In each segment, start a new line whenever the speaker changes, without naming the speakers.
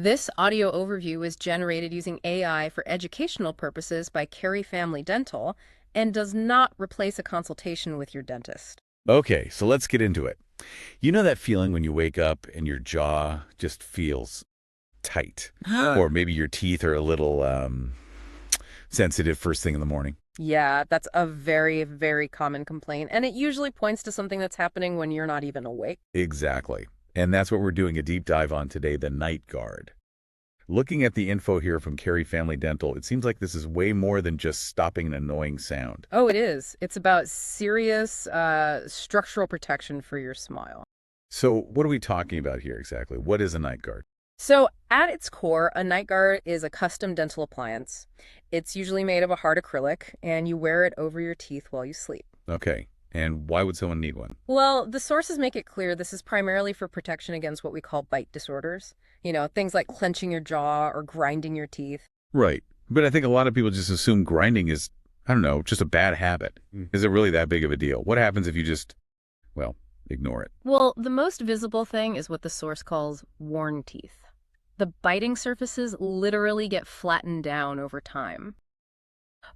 This audio overview is generated using AI for educational purposes by Carey Family Dental and does not replace a consultation with your dentist.
Okay, so let's get into it. You know that feeling when you wake up and your jaw just feels tight? Or maybe your teeth are a little sensitive first thing in the morning?
Yeah, that's a very, very common complaint, and it usually points to something that's happening when you're not even awake.
Exactly. And that's what we're doing a deep dive on today, the night guard. Looking at the info here from Carey Family Dental, it seems like this is way more than just stopping an annoying sound.
Oh, it is. It's about serious structural protection for your smile.
So what are we talking about here exactly? What is a night guard?
So, at its core, a night guard is a custom dental appliance. It's usually made of a hard acrylic, and you wear it over your teeth while you sleep.
Okay, and why would someone need one?
Well, the sources make it clear this is primarily for protection against what we call bite disorders. Things like clenching your jaw or grinding your teeth.
Right. But I think a lot of people just assume grinding is, I don't know, just a bad habit. Is it really that big of a deal? What happens if you just, well, ignore it?
Well, the most visible thing is what the source calls worn teeth. The biting surfaces literally get flattened down over time.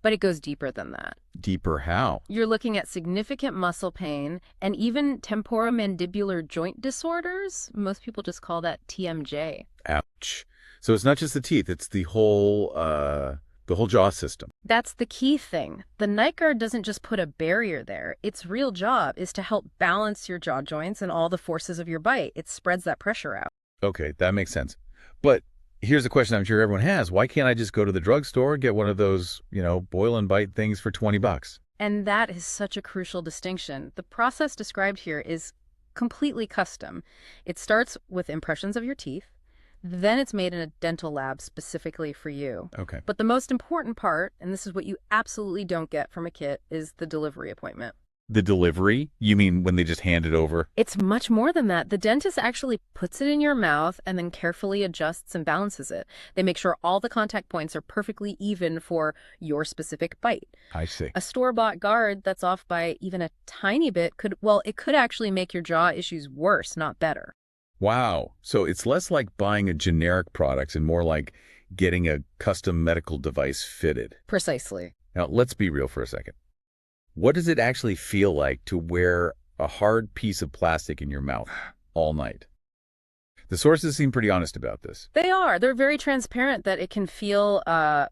But it goes deeper than that.
Deeper how?
You're looking at significant muscle pain and even temporomandibular joint disorders. Most people just call that TMJ.
Ouch. So it's not just the teeth, it's the whole jaw system.
That's the key thing. The night guard doesn't just put a barrier there. Its real job is to help balance your jaw joints and all the forces of your bite. It spreads that pressure out.
Okay, that makes sense. But here's a question I'm sure everyone has. Why can't I just go to the drugstore and get one of those, boil and bite things for 20 bucks?
And that is such a crucial distinction. The process described here is completely custom. It starts with impressions of your teeth, then it's made in a dental lab specifically for you.
Okay.
But the most important part, and this is what you absolutely don't get from a kit, is the delivery appointment.
The delivery? You mean when they just hand it over?
It's much more than that. The dentist actually puts it in your mouth and then carefully adjusts and balances it. They make sure all the contact points are perfectly even for your specific bite.
I see.
A store-bought guard that's off by even a tiny bit it could actually make your jaw issues worse, not better.
Wow. So it's less like buying a generic product and more like getting a custom medical device fitted.
Precisely.
Now, let's be real for a second. What does it actually feel like to wear a hard piece of plastic in your mouth all night? The sources seem pretty honest about this.
They are. They're very transparent that it can feel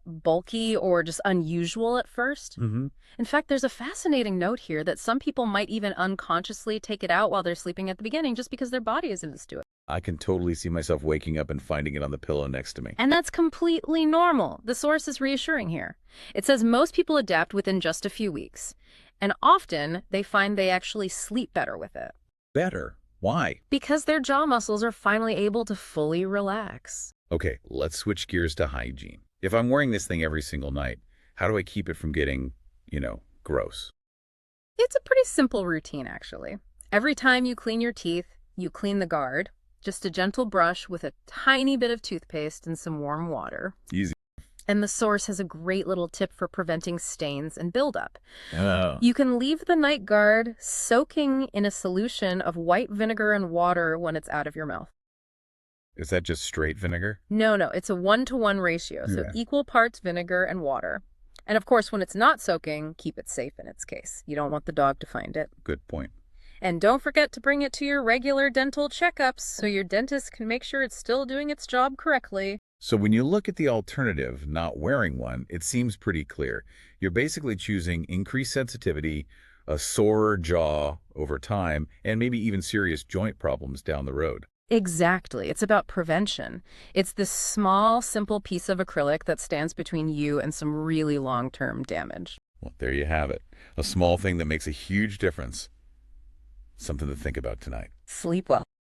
bulky or just unusual at first.
Mm-hmm.
In fact, there's a fascinating note here that some people might even unconsciously take it out while they're sleeping at the beginning just because their body isn't used to it.
I can totally see myself waking up and finding it on the pillow next to me.
And that's completely normal. The source is reassuring here. It says most people adapt within just a few weeks. And often, they find they actually sleep better with it.
Better? Why?
Because their jaw muscles are finally able to fully relax.
Okay, let's switch gears to hygiene. If I'm wearing this thing every single night, how do I keep it from getting, gross?
It's a pretty simple routine, actually. Every time you clean your teeth, you clean the guard. Just a gentle brush with a tiny bit of toothpaste and some warm water.
Easy.
And the source has a great little tip for preventing stains and buildup.
Oh.
You can leave the night guard soaking in a solution of white vinegar and water when it's out of your mouth.
Is that just straight vinegar?
No, it's a 1-to-1 ratio, so
Yeah.
equal parts vinegar and water. And of course, when it's not soaking, keep it safe in its case. You don't want the dog to find it.
Good point.
And don't forget to bring it to your regular dental checkups so your dentist can make sure it's still doing its job correctly.
So when you look at the alternative, not wearing one, it seems pretty clear. You're basically choosing increased sensitivity, a sorer jaw over time, and maybe even serious joint problems down the road.
Exactly. It's about prevention. It's this small, simple piece of acrylic that stands between you and some really long-term damage.
Well, there you have it. A small thing that makes a huge difference. Something to think about tonight.
Sleep well.